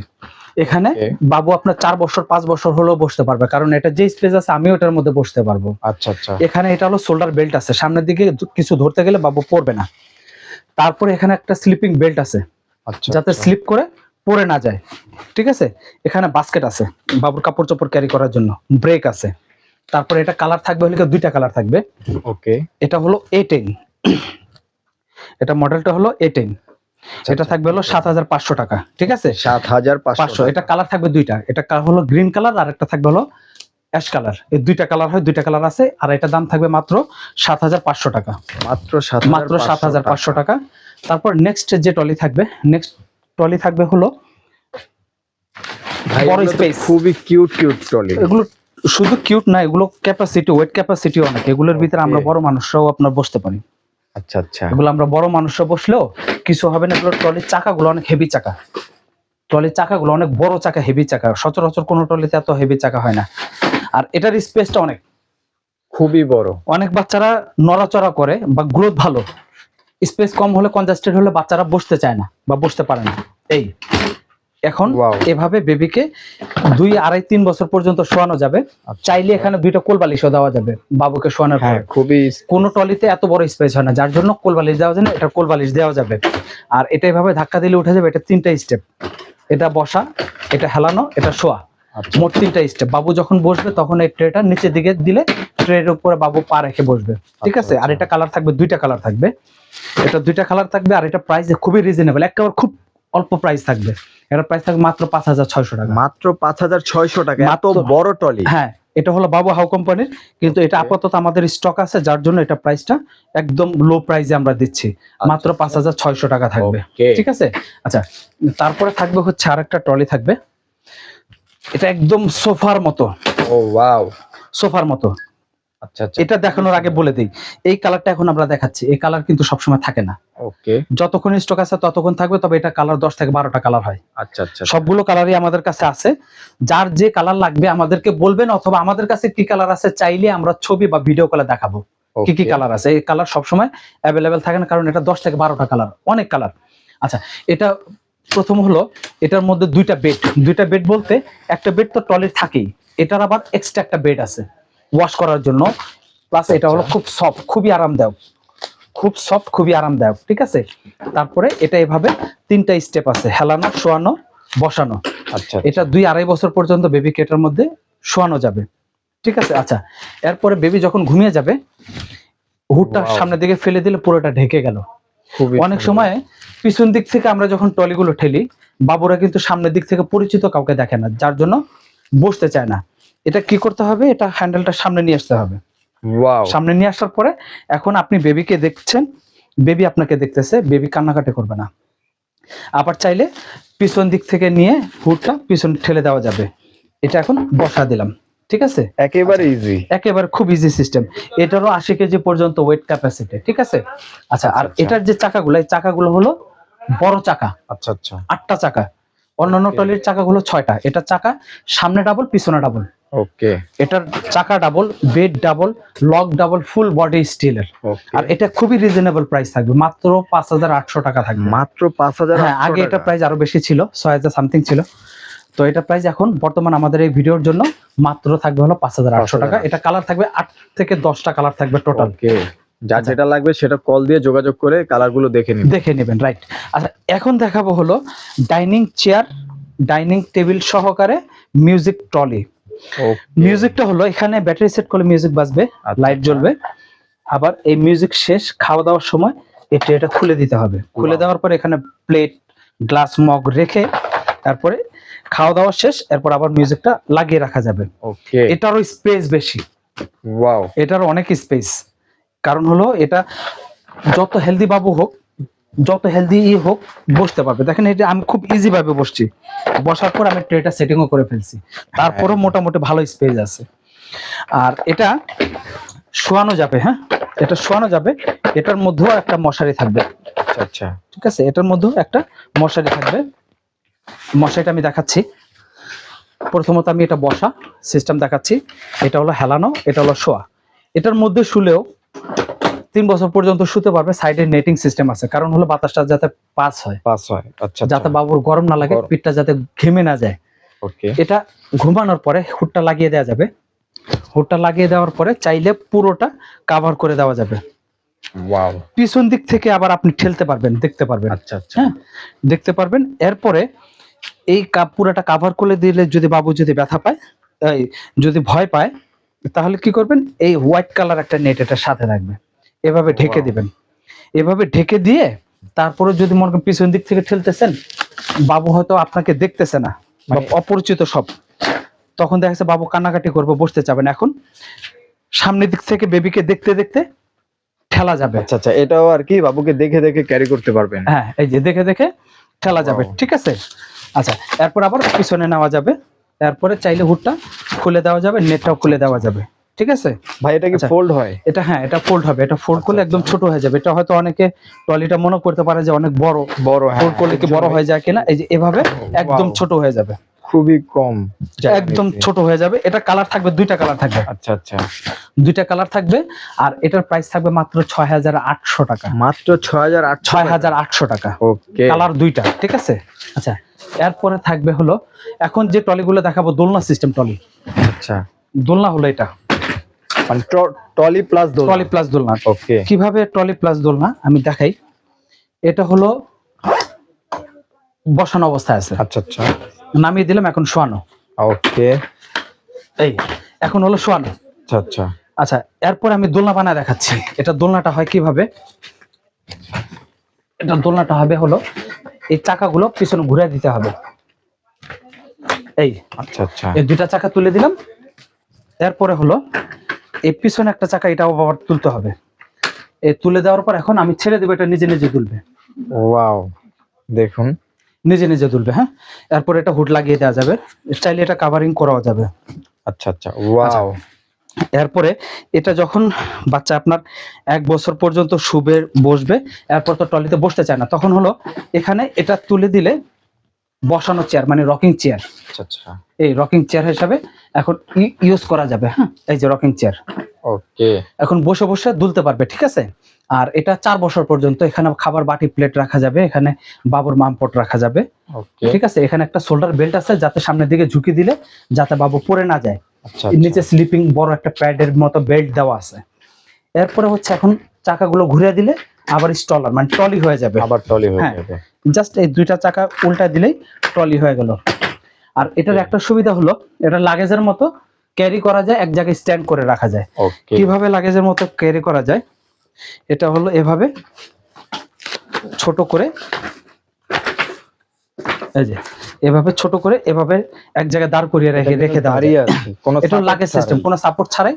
[SPEAKER 3] এখানে
[SPEAKER 2] Okay.
[SPEAKER 3] বাবু আপনার 4 বছর 5 বছর হলেও বসতে পারবে, কারণ এটা যে স্পেস আছে আমি ওটার মধ্যে বসতে পারবো।
[SPEAKER 2] আচ্ছা আচ্ছা।
[SPEAKER 3] এখানে এটা হলো শোল্ডার বেল্ট আছে, সামনের দিকে কিছু ধরতে গেলে বাবু পড়বে না। তারপরে এখানে একটা স্লিপিং বেল্ট আছে,
[SPEAKER 2] আচ্ছা,
[SPEAKER 3] যাতে
[SPEAKER 2] আচ্ছা।
[SPEAKER 3] স্লিপ করে পড়ে না যায়। ঠিক আছে, এখানে বাস্কেট আছে বাবুর কাপড় চোপড় ক্যারি করার জন্য, ব্রেক আছে। তারপরে এটা কালার থাকবে হলে 2টা কালার থাকবে।
[SPEAKER 2] ওকে।
[SPEAKER 3] এটা হলো A10, এটা মডেলটা হলো A10। এটা থাকবে হলো 7500 টাকা। ঠিক আছে,
[SPEAKER 2] 7500।
[SPEAKER 3] এটা কালার থাকবে 2টা, এটা হলো গ্রিন কালার আর একটা থাকবে হলো অ্যাশ কালার। এই 2টা কালার হয়, 2টা কালার আছে। আর এটা দাম থাকবে মাত্র 7500 টাকা,
[SPEAKER 2] মাত্র
[SPEAKER 3] মাত্র 7500 টাকা। তারপর নেক্সট যে ট্রলি থাকবে, নেক্সট ট্রলি থাকবে হলো
[SPEAKER 2] ভাই,
[SPEAKER 3] বড়
[SPEAKER 2] এগুলো তো
[SPEAKER 3] স্পেস।
[SPEAKER 2] খুবই কিউট কিউট ট্রলি।
[SPEAKER 3] এগুলো শুধু কিউট না, এগুলো ক্যাপাসিটি, ওয়েট ক্যাপাসিটি অনেক। এগুলোর ভিতরে আমরা
[SPEAKER 2] Okay.
[SPEAKER 3] বড় মানুষরাও আপনার বসতে পারি।
[SPEAKER 2] আচ্ছা আচ্ছা।
[SPEAKER 3] এগুলো আমরা বড় মানুষরা বসলেও কিছু হবে না। এগুলো ট্রলির চাকাগুলো অনেক হেভি চাকা, ট্রলির চাকাগুলো অনেক বড় চাকা, হেভি চাকা। সচরাচর কোনো ট্রলিতে এত হেভি চাকা হয় না। আর এটার স্পেসটা অনেক,
[SPEAKER 2] খুবই বড়।
[SPEAKER 3] অনেক বাচ্চারা নড়াচড়া করে বা গ্রোথ ভালো, স্পেস কম হলে কনজাস্টেড হলে বাচ্চারা বসতে চায় না বা বসতে পারে না। এই এখন
[SPEAKER 2] Wow.
[SPEAKER 3] এভাবে বেবিকে 2, 2.5, 3 বছর পর্যন্ত শোয়ানো যাবে।
[SPEAKER 2] আচ্ছা।
[SPEAKER 3] চাইলে এখানে 2টা কোল বালিশও দেওয়া যাবে বাবুকে শোয়ানোর
[SPEAKER 2] হ্যাঁ,
[SPEAKER 3] পর।
[SPEAKER 2] খুবই।
[SPEAKER 3] কোনো ট্রলিতে এত বড় স্পেস হয় না, যার জন্য কোল বালিশ দেওয়া যায় না, এটা কোল বালিশ দেওয়া যাবে। আর এটা এভাবে ধাক্কা দিলে উঠে যাবে। এটা 3টা স্টেপ, এটা বসা, এটা হেলানো, এটা শোয়া,
[SPEAKER 2] আচ্ছা।
[SPEAKER 3] মোট 3টা স্টেপ। বাবু যখন বসবে তখন এই ট্রেটা নিচের দিকে দিলে ট্রের উপরে বাবু পা রেখে বসবে। ঠিক আছে, আর এটা কালার থাকবে 2টা কালার থাকবে, এটা 2টা কালার থাকবে। আর এটা প্রাইস খুবই রিজনেবল, একেবারে খুব অল্প প্রাইস থাকবে। এর প্রাইস থাকবে মাত্র 5600 টাকা।
[SPEAKER 2] মাত্র 5600 টাকা, এত
[SPEAKER 3] মাত্র।
[SPEAKER 2] বড় ট্রলি।
[SPEAKER 3] হ্যাঁ, এটা হলো বাবু হাউ কোম্পানির, কিন্তু এটা
[SPEAKER 2] Okay.
[SPEAKER 3] আপাতত আমাদের স্টক আছে, যার জন্য এটা প্রাইসটা একদম লো প্রাইসে আমরা দিচ্ছি, মাত্র 5600 টাকা থাকবে।
[SPEAKER 2] Okay.
[SPEAKER 3] ঠিক আছে, আচ্ছা, তারপরে থাকবে হচ্ছে আরেকটা ট্রলি থাকবে, এটা একদম সোফার মতো,
[SPEAKER 2] ও ওয়াও।
[SPEAKER 3] সোফার মতো।
[SPEAKER 2] আচ্ছা আচ্ছা।
[SPEAKER 3] এটা দেখানোর আগে বলে দিই, এই কালারটা এখন আমরা দেখাচ্ছি, এই কালার কিন্তু সবসময় থাকে না।
[SPEAKER 2] ওকে।
[SPEAKER 3] যতক্ষণ স্টক আছে ততক্ষণ থাকবে, তবে এটা কালার 10 থেকে 12টা কালার হয়।
[SPEAKER 2] আচ্ছা আচ্ছা।
[SPEAKER 3] সবগুলো কালারই আমাদের কাছে আছে। যার যে কালার লাগবে আমাদেরকে বলবেন, অথবা আমাদের কাছে কি কালার আছে চাইলে আমরা ছবি বা ভিডিও কলে দেখাবো কি কি
[SPEAKER 2] Okay.
[SPEAKER 3] কালার আছে। এই কালার সবসময় অ্যাভেলেবেল থাকে না, কারণ এটা 10 থেকে 12টা কালার, অনেক কালার। আচ্ছা, এটা প্রথম হলো এটার মধ্যে দুইটা বেড বলতে একটা বেড তো টয়লেট থাকেই, এটার আবার এক্সট্রা একটা বেড আছে ওয়াশ করার জন্য, প্লাস এটা হলো খুব সফট, খুবই আরামদায়ক, খুবই আরামদায়ক, ঠিক আছে। তারপরে এটা এভাবে 3টা স্টেপ আছে, হেলানো, শোয়ানো, বসানো।
[SPEAKER 2] আচ্ছা
[SPEAKER 3] এটা 2-2.5 বছর পর্যন্ত বেবিকে এটার মধ্যে শোয়ানো যাবে, ঠিক আছে। আচ্ছা, এরপরে বেবি যখন ঘুমিয়ে যাবে, হুডটা
[SPEAKER 2] Wow.
[SPEAKER 3] সামনের দিকে ফেলে দিলে পুরোটা ঢেকে গেল।
[SPEAKER 2] খুবই
[SPEAKER 3] অনেক
[SPEAKER 2] সুন্দর।
[SPEAKER 3] সময় পিছন দিক থেকে আমরা যখন ট্রলিগুলো ঠেলি, বাবুরা কিন্তু সামনের দিক থেকে পরিচিত কাউকে দেখে না, যার জন্য বসতে চায় না। এটা কি করতে হবে, এটা হ্যান্ডেলটা সামনে নিয়ে আসতে হবে।
[SPEAKER 2] ওয়াও,
[SPEAKER 3] সামনে নিয়ে আসার পরে এখন আপনি বেবিকে দেখছেন, বেবি আপনাকে দেখতেছে, বেবি কান্নাকাটি করবে না। আবার চাইলে পিছন দিক থেকে নিয়ে হুডটা পিছন ঠেলে দেওয়া যাবে। এটা এখন বসা দিলাম, ঠিক আছে।
[SPEAKER 2] একেবারে ইজি।
[SPEAKER 3] একেবারে খুব ইজি সিস্টেম। এটারও 80 কেজি পর্যন্ত ওয়েট ক্যাপাসিটি, ঠিক আছে। আচ্ছা, আর
[SPEAKER 2] আচ্ছা।
[SPEAKER 3] এটার যে চাকাগুলো, এই চাকাগুলো হলো বড় চাকা,
[SPEAKER 2] আচ্ছা আচ্ছা,
[SPEAKER 3] 8টা চাকা। অন্যান্য
[SPEAKER 2] Okay.
[SPEAKER 3] ট্রলির চাকাগুলো 6টা, এটা চাকা সামনে ডাবল, পিছনে ডাবল।
[SPEAKER 2] ওকে
[SPEAKER 3] এটার চাকা double, bed double, lock double, full body স্টিলের।
[SPEAKER 2] ওকে।
[SPEAKER 3] আর এটা খুবই রিজনেবল প্রাইস থাকবে, মাত্র 5800 টাকা থাকবে।
[SPEAKER 2] মাত্র 5,000।
[SPEAKER 3] হ্যাঁ, আগে এটা প্রাইস আরো বেশি ছিল, 6000 সামথিং ছিল। তো এটা প্রাইস এখন বর্তমান আমাদের এই ভিডিওর জন্য মাত্র থাকবে হলো 5800 টাকা। এটা কালার থাকবে 8 থেকে 10টা কালার থাকবে টোটাল।
[SPEAKER 2] ওকে, যার যেটা লাগবে সেটা কল দিয়ে যোগাযোগ করে কালারগুলো দেখে নিন।
[SPEAKER 3] দেখে নেবেন, রাইট। আচ্ছা, এখন দেখাবো হলো ডাইনিং চেয়ার, ডাইনিং টেবিল সহকারে মিউজিক ট্রলি। মিউজিকটা হলো এখানে ব্যাটারি সেট করলে মিউজিক বাজবে,
[SPEAKER 2] আচ্ছা,
[SPEAKER 3] লাইট জ্বলবে। আবার এই মিউজিক শেষ খাওয়া দাওয়ার সময় এই ট্রেটা খুলে দিতে হবে। খুলে দেওয়ার পরে এখানে প্লেট, গ্লাস, মগ রেখে তারপরে খাওয়া দাওয়া শেষ, এরপর আবার মিউজিকটা লাগিয়ে রাখা যাবে।
[SPEAKER 2] ওকে,
[SPEAKER 3] এটারও স্পেস বেশি,
[SPEAKER 2] ওয়াও,
[SPEAKER 3] এটারও অনেক স্পেস। কারণ হলো এটা যত হেলদি বাবু হোক, যত হেলদি হোক, বসতে পারবে। দেখেন এটা আমি খুব ইজি ভাবে বসছি, বসার পর আমি ট্রেটা সেটিংও করে ফেলছি, তারপরও মোটামুটি ভালো স্পেস আছে। আর এটা শোয়ানো যাবে, হ্যাঁ, এটা শোয়ানো যাবে। এটার মধ্যেও একটা মশারি থাকবে,
[SPEAKER 2] আচ্ছা আচ্ছা,
[SPEAKER 3] ঠিক আছে। এটার মধ্যেও একটা মশারি থাকবে। মশারিটা আমি দেখাচ্ছি। প্রথমত আমি এটা বসা সিস্টেম দেখাচ্ছি। এটা হলো হেলানো, এটা হলো শোয়া। এটার মধ্যে শুলেও 3 বছর পর্যন্ত শুতে পারবে। সাইডে নেটিং সিস্টেম আছে, কারণ হলো বাতাসটা যাতে পাস হয়,
[SPEAKER 2] পাস হয়। আচ্ছা
[SPEAKER 3] যাতে বাবুর গরম না লাগে,
[SPEAKER 2] গরম।
[SPEAKER 3] পিঠটা যাতে ঘেমে না যায়।
[SPEAKER 2] ওকে,
[SPEAKER 3] এটা ঘুমানোর পরে হুডটা লাগিয়ে দেওয়া যাবে। হুডটা লাগিয়ে দেওয়ার পরে চাইলে পুরোটা কাভার করে দেওয়া যাবে।
[SPEAKER 2] ওয়াও,
[SPEAKER 3] পিছন দিক থেকে আবার আপনি ঠেলতে পারবেন, দেখতে পারবেন,
[SPEAKER 2] আচ্ছা আচ্ছা,
[SPEAKER 3] হ্যাঁ, দেখতে পারবেন। এরপরে এই পুরাটা কাভার করে দিলে যদি বাবু যদি ব্যথা পায়, এই যদি ভয় পায়, তাহলে কি করবেন, এই হোয়াইট কালার একটা নেট এটার সাথে রাখবে, এভাবে ঢেকে
[SPEAKER 2] Wow.
[SPEAKER 3] দিবেন। এভাবে ঢেকে দিয়ে তারপরে যদি মনে করেন পিছন দিক থেকে ঠেলতেছেন, বাবু হয়তো আপনাকে দেখতেছে না বা অপরিচিত সব, তখন দেখা যাচ্ছে বাবু কান্নাকাটি করবে, বসতে চাবে না। এখন সামনের দিক থেকে বেবিকে দেখতে দেখতে ঠেলা যাবে।
[SPEAKER 2] আচ্ছা আচ্ছা, এটাও আর কি বাবুকে দেখে দেখে ক্যারি করতে পারবেন।
[SPEAKER 3] হ্যাঁ, এই যে দেখে দেখে ঠেলা যাবে,
[SPEAKER 2] Wow.
[SPEAKER 3] ঠিক আছে। আচ্ছা, এরপর আবার পিছনে নেওয়া যাবে। এরপরে চাইলে হুডটা খুলে দেওয়া যাবে, নেটটাও খুলে দেওয়া যাবে, ঠিক আছে।
[SPEAKER 2] ভাই এটা কি
[SPEAKER 3] আচ্ছা।
[SPEAKER 2] ফোল্ড হয়?
[SPEAKER 3] এটা, হ্যাঁ, এটা ফোল্ড হবে। এটা ফোল্ড করলে একদম ছোট হয়ে যাবে। এটা হয়তো অনেকে ট্রলিটা মনে করতে পারে যে অনেক বড়,
[SPEAKER 2] বড়, হ্যাঁ,
[SPEAKER 3] ফোল্ড করলে কি বড় হয়ে যায় কিনা। এই যে এভাবে একদম ছোট হয়ে যাবে,
[SPEAKER 2] খুবই কম জায়গা
[SPEAKER 3] একদম
[SPEAKER 2] নিচ্ছে।
[SPEAKER 3] ছোট হয়ে যাবে। এটা কালার থাকবে, 2টা কালার থাকবে,
[SPEAKER 2] আচ্ছা আচ্ছা,
[SPEAKER 3] 2টা কালার থাকবে। আর এটার প্রাইস থাকবে মাত্র 6800 টাকা,
[SPEAKER 2] মাত্র 6,800।
[SPEAKER 3] 6800 টাকা,
[SPEAKER 2] ওকে,
[SPEAKER 3] কালার 2টা, ঠিক আছে। আচ্ছা, এরপরে থাকবে হলো এখন যে ট্রলিগুলো দেখাবো, দোলনা সিস্টেম ট্রলি।
[SPEAKER 2] আচ্ছা,
[SPEAKER 3] দোলনা হলো এটা,
[SPEAKER 2] মানে ট্রলি প্লাস দোলনা।
[SPEAKER 3] ট্রলি প্লাস দোলনা।
[SPEAKER 2] ওকে,
[SPEAKER 3] কিভাবে ট্রলি প্লাস দোলনা আমি দেখাই। এটা হলো বসানো অবস্থায় আছে,
[SPEAKER 2] আচ্ছা আচ্ছা,
[SPEAKER 3] নামিয়ে দিলাম, এখন শোয়ানো।
[SPEAKER 2] ওকে,
[SPEAKER 3] এই এখন হলো শোয়ানো।
[SPEAKER 2] আচ্ছা আচ্ছা,
[SPEAKER 3] আচ্ছা, এরপর আমি দোলনা বানায় দেখাচ্ছি। এটা দোলনাটা হয় কিভাবে। এটা দোলনাটা হবে হলো এই চাকাগুলো পিছনে ঘুরে দিতে হবে। এই
[SPEAKER 2] আচ্ছা আচ্ছা,
[SPEAKER 3] এই 2টা চাকা তুলে দিলাম। এরপরে হলো এই পিছনে একটা চাকা, এটাও আবার তুলতে হবে। এই তুলে দেওয়ার পর এখন আমি ছেড়ে দেবো, এটা নিজে নিজে দুলবে,
[SPEAKER 2] ওয়াও, দেখুন,
[SPEAKER 3] নিজে নিজে দুলবে। হ্যাঁ, এরপর এটা হুড লাগিয়ে দেওয়া যাবে, চাইলে এটা কাভারিং করাও যাবে।
[SPEAKER 2] আচ্ছা আচ্ছা, ওয়াও,
[SPEAKER 3] এরপরে এটা যখন বাচ্চা আপনার 1 বছর পর্যন্ত শুবে, বসবে, এরপর তো ট্রলিতে বসতে চায় না, তখন হলো এখানে এটা তুলে দিলে বসানো চেয়ার, মানে রকিং চেয়ার,
[SPEAKER 2] আচ্ছা আচ্ছা,
[SPEAKER 3] এই রকিং চেয়ার হিসাবে এখন ইউজ করা যাবে। হ্যাঁ, এই যে রকিং চেয়ার,
[SPEAKER 2] ওকে
[SPEAKER 3] এখন বসে বসে দুলতে পারবে, ঠিক আছে। আর এটা 4 বছর পর্যন্ত এখানে খাবার বাটি প্লেট রাখা যাবে, এখানে বাবুর মামপট রাখা যাবে,
[SPEAKER 2] ওকে
[SPEAKER 3] ঠিক আছে। এখানে একটা শোল্ডার বেল্ট আছে যাতে সামনের দিকে ঝুঁকি দিলে যাতে বাবু পড়ে না যায়।
[SPEAKER 2] আচ্ছা
[SPEAKER 3] এর নিচে স্লিপিং বড় একটা প্যাডের মতো বেল্ট দেওয়া আছে। এরপরে হচ্ছে এখন চাকাগুলো ঘুরিয়ে দিলে আবার স্টলার মানে ট্রলি হয়ে যাবে।
[SPEAKER 2] আবার টলি হয়ে
[SPEAKER 3] হ্যাঁ।
[SPEAKER 2] যাবে।
[SPEAKER 3] জাস্ট এই দুইটা চাকা উল্টা দিলেই ট্রলি হয়ে গেল। আর এটার একটা সুবিধা হলো এটা লাগেজের মতো ক্যারি করা যায়, এক জায়গায় স্ট্যান্ড করে রাখা যায়।
[SPEAKER 2] ওকে
[SPEAKER 3] কিভাবে লাগেজের মতো ক্যারি করা যায়, এটা হলো এভাবে ছোট করে, এই যে এভাবে ছোট করে এভাবে এক জায়গায় দাঁড় করিয়ে রেখে রেখে দেওয়া যায়।
[SPEAKER 2] দাঁড়িয়ে আছে কোনো
[SPEAKER 3] এটা লাগেজ সিস্টেম, কোনো সাপোর্ট ছাড়াই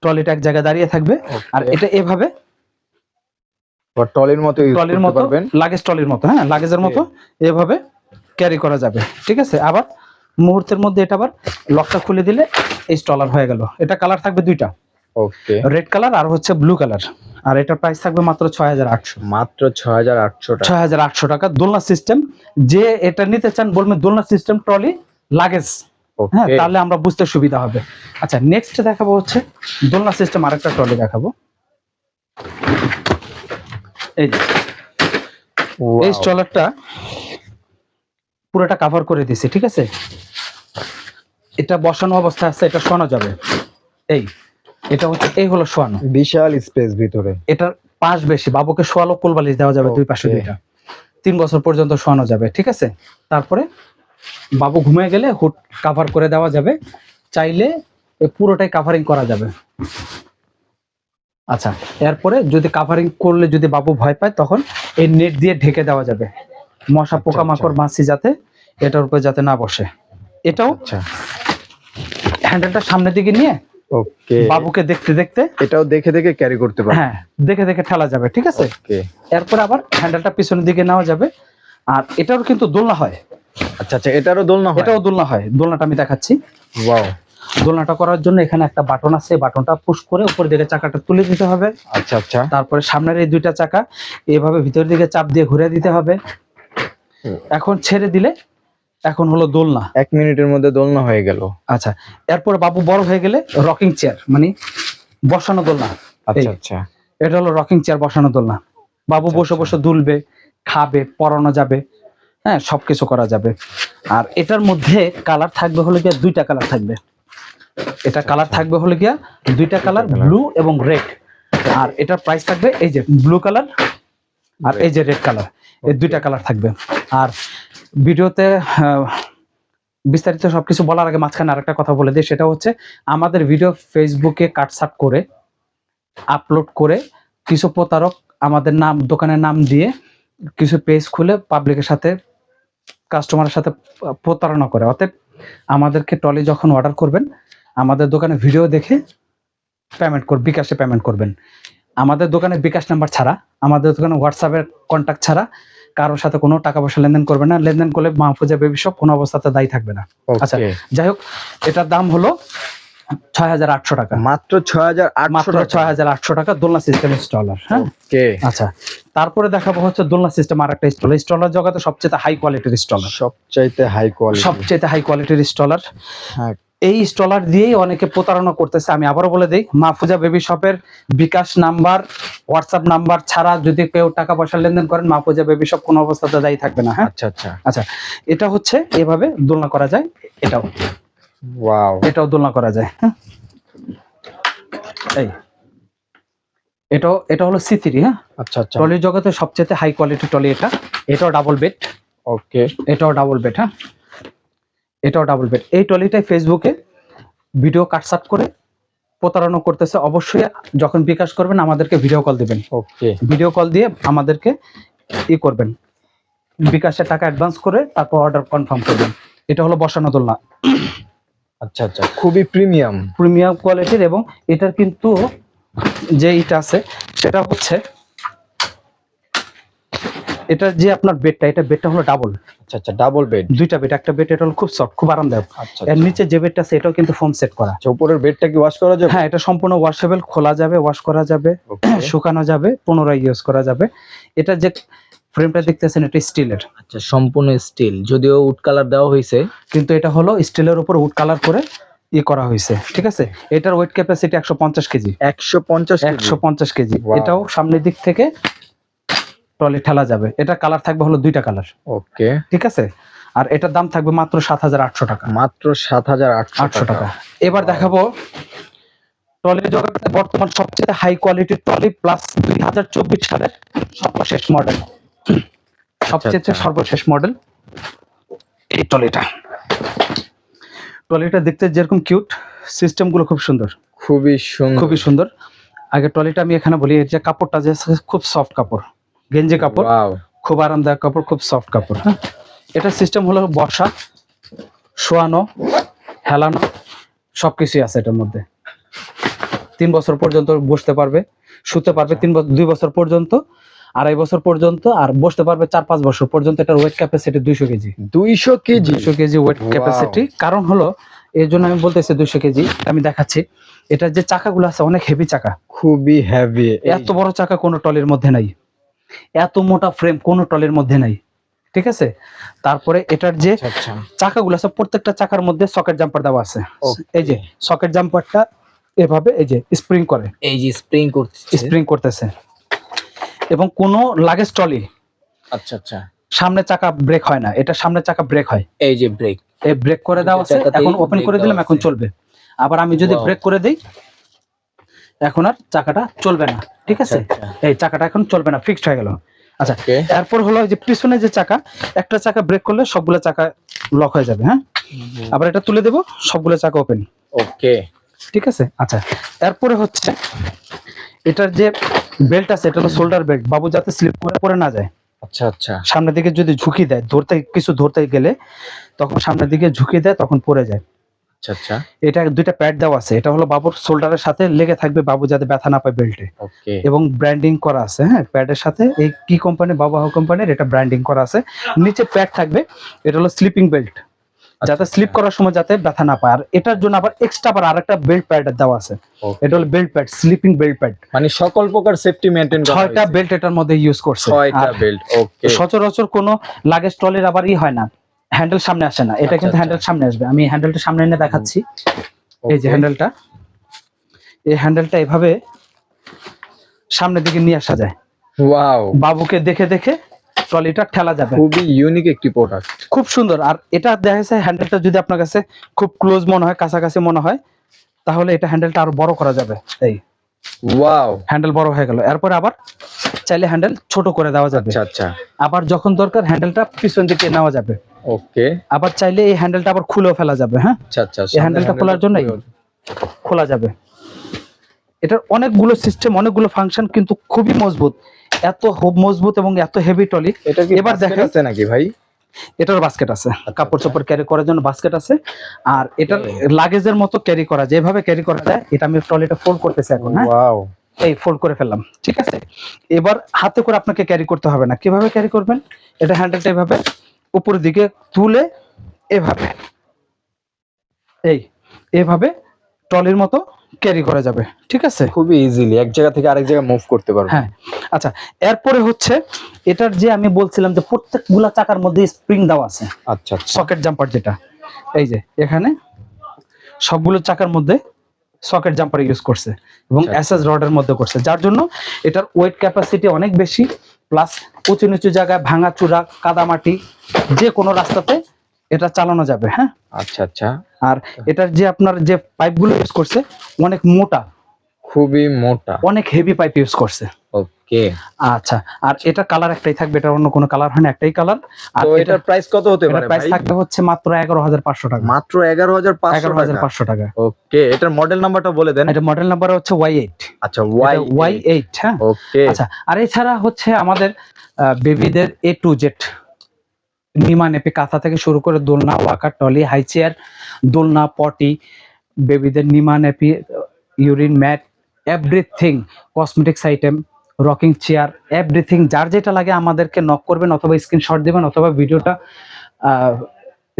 [SPEAKER 3] ট্রলিটা এক জায়গায় দাঁড়িয়ে থাকবে। আর এটা এভাবে
[SPEAKER 2] টলির মতো ইউজ
[SPEAKER 3] ট্রলির
[SPEAKER 2] করতে
[SPEAKER 3] মতো,
[SPEAKER 2] পারবেন।
[SPEAKER 3] লাগেজ ট্রলির মতো, হ্যাঁ লাগেজের মতো এভাবে ক্যারি করা যাবে, ঠিক আছে। আবার মুহূর্তের মধ্যে এটা আবার লকটা খুলে দিলে এই স্টলার হয়ে গেল। এটা কালার থাকবে দুইটা,
[SPEAKER 2] ওকে
[SPEAKER 3] রেড কালার আর হচ্ছে ব্লু কালার। আর এটার প্রাইস থাকবে মাত্র 6800,
[SPEAKER 2] মাত্র 6800 টাকা।
[SPEAKER 3] 6800 টাকা। দোলনা সিস্টেম, যে এটা নিতে চান বলবেন দোলনা সিস্টেম ট্রলি লাগেজ, হ্যাঁ
[SPEAKER 2] ওকে
[SPEAKER 3] তাহলে আমরা বুঝতে সুবিধা হবে। আচ্ছা নেক্সট দেখাবো হচ্ছে দোলনা সিস্টেম আরেকটা ট্রলি দেখাবো। এই যে এই স্টলারটা পুরোটা কভার করে দিয়েছি, ঠিক আছে। এটা বসানো অবস্থায় আছে, এটা শোয়ানো যাবে। এটা হচ্ছে এই হলো শোয়ানো।
[SPEAKER 2] বিশাল স্পেস ভিতরে।
[SPEAKER 3] এটার পাশ বেশি, বাবুকে শোয়ালো কোলবালিশ দেওয়া যাবে দুই পাশে
[SPEAKER 2] Okay.
[SPEAKER 3] দুইটা, 3 বছর পর্যন্ত শোয়ানো যাবে, ঠিক আছে। তারপরে বাবু ঘুমিয়ে গেলে হুড কাভার করে দেওয়া যাবে, চাইলে পুরোটাই কাভারিং করা যাবে। আচ্ছা এরপরে যদি কাভারিং করলে যদি বাবু ভয় পায় তখন এই নেট দিয়ে ঢেকে দেওয়া যাবে, মশা পোকামাকড় মাছি যাতে এটার উপরে যাতে না বসে। এটাও
[SPEAKER 2] আচ্ছা
[SPEAKER 3] হ্যান্ডেলটা সামনের দিকে নিয়ে
[SPEAKER 2] ওকে
[SPEAKER 3] বাবুকে দেখতে দেখতে,
[SPEAKER 2] এটাও দেখে দেখে ক্যারি করতে পারবেন।
[SPEAKER 3] হ্যাঁ দেখে দেখে ঠেলা যাবে, ঠিক আছে।
[SPEAKER 2] ওকে
[SPEAKER 3] এরপর আবার হ্যান্ডেলটা পিছনের দিকে নেওয়া যাবে। আর এটারও কিন্তু দোলনা হয়,
[SPEAKER 2] আচ্ছা আচ্ছা এটারও দোলনা হয়।
[SPEAKER 3] এটাও দোলনা হয়। দোলনাটা আমি দেখাচ্ছি।
[SPEAKER 2] ওয়াও
[SPEAKER 3] দোলনাটা করার জন্য এখানে একটা বাটন আছে, বাটনটা পুশ করে উপর দিকে চাকাটা তুলে দিতে হবে।
[SPEAKER 2] আচ্ছা আচ্ছা
[SPEAKER 3] তারপরে সামনের এই দুইটা চাকা এভাবে ভিতর দিকে চাপ দিয়ে ঘুরে দিতে হবে। এখন ছেড়ে দিলে এখন হলো দোলনা।
[SPEAKER 2] 1 মিনিটের মধ্যে দোলনা হয়ে গেল।
[SPEAKER 3] আচ্ছা এরপর বাবু বড় হয়ে গেলে রকিং চেয়ার মানে বসানো দোলনা।
[SPEAKER 2] আচ্ছা
[SPEAKER 3] এই,
[SPEAKER 2] আচ্ছা
[SPEAKER 3] এটা হলো রকিং চেয়ার বসানো দোলনা। বাবু বসে বসে দুলবে, খাবে, পরানো যাবে, হ্যাঁ সবকিছু করা যাবে। আর এটার মধ্যে কালার থাকবে হলো গিয়া দুইটা কালার থাকবে। এটা কালার থাকবে হলো গিয়া দুইটা কালার, ব্লু এবং রেড। আর এটার প্রাইস থাকবে এই যে ব্লু কালার আর এই যে রেড কালার, এই দুইটা কালার থাকবে। আর ভিডিওতে বিস্তারিত সবকিছু বলার আগে মাঝখানে আরেকটা কথা বলে দিই, সেটা হচ্ছে আমাদের ভিডিও ফেসবুকে কাটছাট করে আপলোড করে কিছু প্রতারক আমাদের নাম, দোকানের নাম দিয়ে কিছু পেজ খুলে পাবলিকের সাথে, কাস্টমারের সাথে প্রতারণা করে। অতএব আমাদেরকে ট্রলি যখন অর্ডার করবেন আমাদের দোকানে ভিডিও দেখে পেমেন্ট করবেন, বিকাশে পেমেন্ট করবেন। আমাদের দোকানে বিকাশ নাম্বার ছাড়া, আমাদের দোকানে হোয়াটসঅ্যাপের কন্ট্যাক্ট ছাড়া কারোর সাথে কোনো টাকা পয়সা লেনদেন করবে না। লেনদেন করলে মাহফুজা বেবি শপ কোনো অবস্থাতে দায়ী থাকবে না। আচ্ছা
[SPEAKER 2] ওকে
[SPEAKER 3] যাই হোক, এটার দাম হলো 6800 টাকা,
[SPEAKER 2] মাত্র 6800
[SPEAKER 3] মাত্র
[SPEAKER 2] টাকা।
[SPEAKER 3] 6800 টাকা দোলনা সিস্টেম স্টলার। হ্যাঁ
[SPEAKER 2] ওকে
[SPEAKER 3] আচ্ছা তারপরে দেখাবো হচ্ছে দোলনা সিস্টেম আর একটা স্টলার। স্টলার জগতে সবচেয়ে হাই কোয়ালিটির স্টলার,
[SPEAKER 2] সবচাইতে হাই কোয়ালিটি।
[SPEAKER 3] সবচেয়ে হাই কোয়ালিটির স্টলার।
[SPEAKER 2] হ্যাঁ
[SPEAKER 3] এই স্টলার দিয়েই অনেকে প্রতারণা করতেছে। আমি আবারও বলে দিই, মাহফুজা বেবি শপের বিকাশ নাম্বার, হোয়াটসঅ্যাপ নাম্বার ছাড়া যদি কেউ টাকা পয়সা লেনদেন করেন মাহফুজা বেবি শপ কোনো অবস্থাতে দায়ী থাকবে না। হ্যাঁ
[SPEAKER 2] আচ্ছা আচ্ছা
[SPEAKER 3] আচ্ছা এটা হচ্ছে এভাবে দোলনা করা যায়, এটাও
[SPEAKER 2] ওয়াও
[SPEAKER 3] এটাও দোলনা করা যায়। হ্যাঁ এই এটা হলো C3। হ্যাঁ
[SPEAKER 2] আচ্ছা আচ্ছা
[SPEAKER 3] ট্রলির জগতে সবচেয়ে হাই কোয়ালিটি ট্রলি এটা। এটাও ডাবল বেড,
[SPEAKER 2] ওকে
[SPEAKER 3] এটাও ডাবল বেড। হ্যাঁ এটাও ডাবল বেড। এই ট্রলিটাই ফেসবুকে ভিডিও কাটসাট করে প্রতারণা করতেছে। অবশ্যই যখন বিকাশ করবেন আমাদেরকে ভিডিও কল দিবেন,
[SPEAKER 2] ওকে
[SPEAKER 3] ভিডিও কল দিয়ে আমাদেরকে করবেন, বিকাশের টাকা অ্যাডভান্স করে তারপর অর্ডার কনফার্ম করবেন। এটা হলো বসানো দোলনা,
[SPEAKER 2] আচ্ছা আচ্ছা খুবই প্রিমিয়াম।
[SPEAKER 3] প্রিমিয়াম কোয়ালিটির। এবং এটার কিন্তু যে ইটা আছে সেটা হচ্ছে এটার যে আপনার বেডটা, এটা বেডটা হলো ডাবল,
[SPEAKER 2] আচ্ছা আচ্ছা ডাবল বেড।
[SPEAKER 3] দুইটা বেড। একটা বেড এটা হলো খুব সফট, খুব আরামদায়ক।
[SPEAKER 2] আচ্ছা
[SPEAKER 3] এর নিচে যে বেডটা আছে এটাও কিন্তু ফোম সেট করা।
[SPEAKER 2] আচ্ছা উপরের বেডটা কি ওয়াশ করা যাবে?
[SPEAKER 3] হ্যাঁ এটা সম্পূর্ণ ওয়াশেবল, খোলা যাবে, ওয়াশ করা যাবে,
[SPEAKER 2] Okay.
[SPEAKER 3] শুকানো যাবে, পুনরায় ইউজ করা যাবে। এটা যে ফ্রেমটা দেখতেছেন এটা স্টিলের,
[SPEAKER 4] আচ্ছা সম্পূর্ণ স্টিল, যদিও উড কালার দেওয়া হয়েছে।
[SPEAKER 3] কিন্তু এটা হলো স্টিলের উপর উড কালার করে করা হয়েছে, ঠিক আছে। এটার weight capacity 150 KG.
[SPEAKER 2] 150 KG.
[SPEAKER 3] 150 KG.
[SPEAKER 2] Wow.
[SPEAKER 3] এটাও সামনের দিক থেকে ট্রলি ঠেলা যাবে। এটা কালার থাকবে হলো 2টা কালার,
[SPEAKER 2] ওকে।
[SPEAKER 3] ঠিক আছে। আর এটার দাম থাকবে মাত্র 7,800 টাকা।
[SPEAKER 2] মাত্র 7,800
[SPEAKER 3] 800 টাকা। এবার
[SPEAKER 2] Wow.
[SPEAKER 3] দেখাবো ট্রলির জগতে বর্তমান সবচেয়ে হাই কোয়ালিটির ট্রলি প্লাস 2024 সালের সর্বশেষ মডেল, সবচেয়ে
[SPEAKER 2] আচ্ছা।
[SPEAKER 3] সর্বশেষ মডেল এই ট্রলিটা। ট্রলিটা দেখতে যেরকম কিউট, সিস্টেম গুলো খুব সুন্দর,
[SPEAKER 2] খুবই সুন্দর।
[SPEAKER 3] খুবই সুন্দর। আগে ট্রলিটা আমি এখানে বলি, এর যে কাপড়টা যে খুব সফট কাপড়, গেঞ্জি কাপড়,
[SPEAKER 2] ওয়াও।
[SPEAKER 3] খুব আরামদায়ক কাপড়, খুব সফট কাপড়। হ্যাঁ, এটা সিস্টেম হলো বসা, শোয়ানো, হেলানো সবকিছুই আছে এটার মধ্যে। 3 বছর পর্যন্ত বসতে পারবে, শুতে পারবে 2 বছর পর্যন্ত, 2.5 বছর পর্যন্ত, আর বসতে পারবে 4-5 বছর পর্যন্ত। এটার weight capacity 200 KG.
[SPEAKER 2] 200 KG.
[SPEAKER 3] 200 KG weight
[SPEAKER 2] Wow.
[SPEAKER 3] Capacity. কারণ হলো এর জন্য আমি বলতেছি 200 কেজি, আমি দেখাচ্ছি। এটার যে চাকাগুলো আছে অনেক হেভি চাকা,
[SPEAKER 2] খুবই হেভি।
[SPEAKER 3] এত বড় চাকা কোনো ট্রলির মধ্যে নাই, এত মোটা ফ্রেম কোনো ট্রলির মধ্যে নাই, ঠিক আছে। তারপরে এটার যে
[SPEAKER 2] আচ্ছা।
[SPEAKER 3] চাকাগুলো আছে প্রত্যেকটা চাকার মধ্যে সকেট জাম্পার দেওয়া আছে।
[SPEAKER 2] Okay.
[SPEAKER 3] এই যে সকেট জাম্পারটা এভাবে এই যে স্প্রিং করে,
[SPEAKER 2] এই যে স্প্রিং করতেছে।
[SPEAKER 3] স্প্রিং করতেছে। এবং কোনো লাগেজ ট্রলি
[SPEAKER 2] আচ্ছা।
[SPEAKER 3] সামনে চাকা ব্রেক হয় না, এটা সামনে চাকা ব্রেক হয়।
[SPEAKER 2] এই যে ব্রেক।
[SPEAKER 3] এই ব্রেক করে দেওয়া আছে,
[SPEAKER 2] চাকাতেই
[SPEAKER 3] এখন ওপেন
[SPEAKER 2] brake
[SPEAKER 3] করে দিলাম,
[SPEAKER 2] দেওয়া
[SPEAKER 3] এখন
[SPEAKER 2] আছে।
[SPEAKER 3] চলবে। আবার আমি যদি
[SPEAKER 2] Wow.
[SPEAKER 3] ব্রেক করে দেই এখন আর চাকাটা চলবে না, ঠিক আছে।
[SPEAKER 2] আচ্ছা।
[SPEAKER 3] এই চাকাটা এখন চলবে না, ফিক্সড হয়ে গেল। আচ্ছা,
[SPEAKER 2] Okay.
[SPEAKER 3] এরপর হলো যে পিছনে যে চাকা, একটা চাকা ব্রেক করলে সবগুলো চাকা লক হয়ে যাবে। হ্যাঁ, আবার এটা তুলে দেবো, সবগুলো চাকা ওপেন,
[SPEAKER 2] ওকে।
[SPEAKER 3] ঠিক আছে। আচ্ছা, এরপরে হচ্ছে এটার যে বেল্ট আছে, এটা হলো শোল্ডার বেল্ট, বাবু যাতে স্লিপ করে পড়ে না যায়।
[SPEAKER 2] আচ্ছা।
[SPEAKER 3] সামনের দিকে যদি ঝুঁকি দেয়, ধরতে গেলে তখন সামনের দিকে ঝুঁকি দেয়, তখন পড়ে যায়।
[SPEAKER 2] আচ্ছা।
[SPEAKER 3] এটা 2টা প্যাড দেওয়া আছে, এটা হলো বাবুর শোল্ডারের সাথে লেগে থাকবে, বাবু যাতে ব্যথা না পায় বেল্টে।
[SPEAKER 2] ওকে।
[SPEAKER 3] এবং ব্র্যান্ডিং করা আছে, হ্যাঁ, প্যাডের সাথে। এই কি কোম্পানি? বাবাহ কোম্পানির, এটা ব্র্যান্ডিং করা আছে। নিচে প্যাড থাকবে, এটা হলো স্লিপিং বেল্ট, যাতে স্লিপ করার সময় যাতে ব্যথা না পায়। আর এটার জন্য আবার এক্সট্রা আবার আরেকটা বেল্ট প্যাড দেওয়া আছে, এটা হলো belt pad, sleeping belt pad.
[SPEAKER 2] মানে সকল প্রকার সেফটি মেইনটেইন করা
[SPEAKER 3] 6টা বেল্ট এটার মধ্যে ইউজ করছে।
[SPEAKER 2] 6টা
[SPEAKER 3] আর
[SPEAKER 2] বেল্ট। ওকে।
[SPEAKER 3] সচরাচর কোনো লাগেজ ট্রলির আবার হয় না, হ্যান্ডেল সামনে আসে না, এটা কিন্তু হ্যান্ডেল সামনে আসবে। আমি হ্যান্ডেলটা সামনে এনে দেখাচ্ছি। এই যে হ্যান্ডেলটা, এই হ্যান্ডেলটা এভাবে সামনের দিকে নিয়ে আসা যায়,
[SPEAKER 2] ওয়াও।
[SPEAKER 3] বাবুকে দেখে দেখে ট্রলিটা ঠেলা যাবে।
[SPEAKER 2] খুবই ইউনিক একটি প্রোডাক্ট।
[SPEAKER 3] খুব সুন্দর। আর এটা দেখা যাচ্ছে হ্যান্ডেলটা যদি আপনার কাছে খুব ক্লোজ মনে হয়, কাছাকাছি মনে হয়, তাহলে এটা হ্যান্ডেলটা আরো বড় করা যাবে। এই
[SPEAKER 2] ওয়াও।
[SPEAKER 3] হ্যান্ডেল বড় হয়ে গেল। এরপর আবার চাইলে হ্যান্ডেল ছোট করে দেওয়া যাবে।
[SPEAKER 2] আচ্ছা।
[SPEAKER 3] আবার যখন দরকার হ্যান্ডেলটা পিছন দিকে নেওয়া যাবে।
[SPEAKER 2] ওকে।
[SPEAKER 3] আবার চাইলে এই হ্যান্ডেলটা আবার খুলেও ফেলা যাবে। হ্যাঁ,
[SPEAKER 2] আচ্ছা।
[SPEAKER 3] এই হ্যান্ডেলটা খোলার জন্য খোলা যাবে। এটার অনেকগুলো সিস্টেম, অনেকগুলো ফাংশন, কিন্তু খুবই মজবুত, এত মজবুত এবং এত হেভি ট্রলি।
[SPEAKER 2] এটা কি
[SPEAKER 3] এবার দেখেন
[SPEAKER 2] আছে নাকি ভাই?
[SPEAKER 3] এটার বাস্কেট আছে, কাপড় চোপড় ক্যারি করার জন্য বাস্কেট আছে। আর এটার লাগেজের মতো ক্যারি করা, যেভাবে ক্যারি করা যায়। এটা আমি ট্রলিটা ফোল্ড করতেছি এখন। হ্যাঁ,
[SPEAKER 2] ওয়াও।
[SPEAKER 3] এই ফোল্ড করে ফেললাম, ঠিক আছে। এবার হাতে করে আপনাকে ক্যারি করতে হবে না। কিভাবে ক্যারি করবেন? এটা হ্যান্ডেলটা এভাবে উপরের দিকে তুলে এভাবে এভাবে ট্রলির মতো ক্যারি করা যাবে, ঠিক আছে।
[SPEAKER 2] খুবই ইজিলি এক জায়গা থেকে আরেক জায়গায় মুভ করতে পারবেন।
[SPEAKER 3] হ্যাঁ, আচ্ছা। এরপরে হচ্ছে এটার যে আমি বলছিলাম যে প্রত্যেকগুলা চাকার মধ্যে স্প্রিং দেওয়া আছে,
[SPEAKER 2] আচ্ছা।
[SPEAKER 3] সকেট জাম্পার যেটা, এই যে এখানে সবগুলো চাকার মধ্যে সকেট জাম্পার ইউজ করছে এবং এসএস রডের মধ্যে করছে, যার জন্য এটার ওয়েট ক্যাপাসিটি অনেক বেশি। প্লাস উঁচু নিচু জায়গায়, ভাঙাচুরা, কাদামাটি, যে কোনো রাস্তাতে এটা চালানো যাবে। হ্যাঁ,
[SPEAKER 2] আচ্ছা।
[SPEAKER 3] আর এটার যে আপনার যে পাইপগুলো ইউজ করছে অনেক মোটা,
[SPEAKER 2] খুবই মোটা,
[SPEAKER 3] অনেক হেভি পাইপ ইউজ করছে।
[SPEAKER 2] ওকে।
[SPEAKER 3] আচ্ছা, আর এটা কালার একটাই থাকবে, এটা অন্য কোনো কালার হয় না, একটাই কালার। আর
[SPEAKER 2] তো এটার প্রাইস কত হতে পারে
[SPEAKER 3] প্রাইস
[SPEAKER 2] ভাই?
[SPEAKER 3] থাকবে হচ্ছে মাত্র 11,500 টাকা।
[SPEAKER 2] মাত্র 11,500 টাকা।
[SPEAKER 3] 11,500 টাকা।
[SPEAKER 2] ওকে, এটার মডেল নাম্বারটা বলে দেন।
[SPEAKER 3] এটা মডেল নাম্বার হচ্ছে Y8।
[SPEAKER 2] আচ্ছা,
[SPEAKER 3] Y8। হ্যাঁ,
[SPEAKER 2] ওকে।
[SPEAKER 3] আচ্ছা। আর এছাড়া হচ্ছে আমাদের বেবিদের A to Z, Nima nappy, কাঁথা থেকে শুরু করে দোলনা, ওয়াকার, টলি, হাই চেয়ার, দোলনা, পটি, বেবিদের নিমা nappy, urine mat, everything, cosmetics item, rocking chair, everything, যার যেটা লাগে আমাদেরকে নক করবেন, অথবা স্ক্রিনশট দিবেন, অথবা ভিডিওটা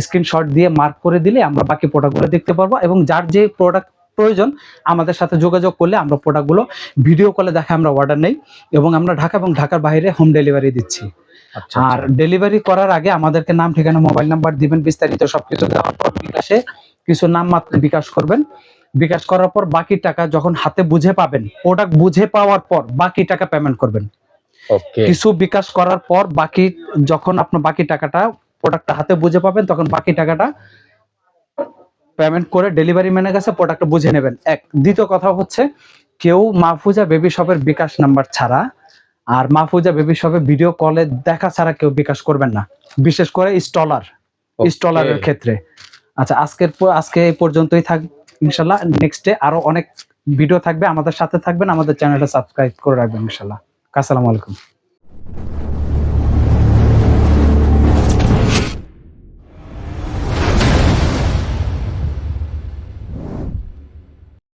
[SPEAKER 3] স্ক্রিনশট দিয়ে মার্ক করে দিলে আমরা বাকি প্রোডাক্টগুলো দেখতে পারবো। এবং যার যে প্রোডাক্ট প্রয়োজন আমাদের সাথে যোগাযোগ করলে আমরা প্রোডাক্টগুলো ভিডিও কলে দেখে আমরা অর্ডার নেই, এবং আমরা ঢাকা এবং ঢাকার বাইরে হোম ডেলিভারি দিচ্ছি।
[SPEAKER 2] আচ্ছা।
[SPEAKER 3] আর ডেলিভারি করার আগে আমাদেরকে নাম, ঠিকানা, মোবাইল নাম্বার দিবেন, বিস্তারিত সবকিছু দেওয়ার পর বিকাশে কিছু নাম মাত্র বিকাশ করবেন। বিকাশ করার পর বাকি টাকা যখন হাতে বুঝে পাবেন, প্রোডাক্ট বুঝে পাওয়ার পর বাকি টাকা পেমেন্ট করবেন।
[SPEAKER 1] ওকে।
[SPEAKER 3] কিছু বিকাশ করার পর বাকি, যখন আপনার বাকি টাকাটা প্রোডাক্টটা হাতে বুঝে পাবেন, তখন বাকি টাকাটা পেমেন্ট করে ডেলিভারি ম্যানের কাছে প্রোডাক্টটা বুঝে নেবেন। এক, দ্বিতীয় কথা হচ্ছে, কেউ মাহফুজা বেবি শপের বিকাশ নাম্বার ছাড়া আর মাহফুজা বেবি শপে ভিডিও কলে দেখা ছাড়া কেউ বিকাশ করবেন না, বিশেষ করে স্টলারের ক্ষেত্রে। আচ্ছা, আজকে এই পর্যন্তই থাক। ইনশাল্লাহ নেক্সট ডে আরো অনেক ভিডিও থাকবে, আমাদের সাথে থাকবেন, আমাদের চ্যানেলটা সাবস্ক্রাইব করে রাখবেন ইনশাল্লাহ। আসসালামু আলাইকুম।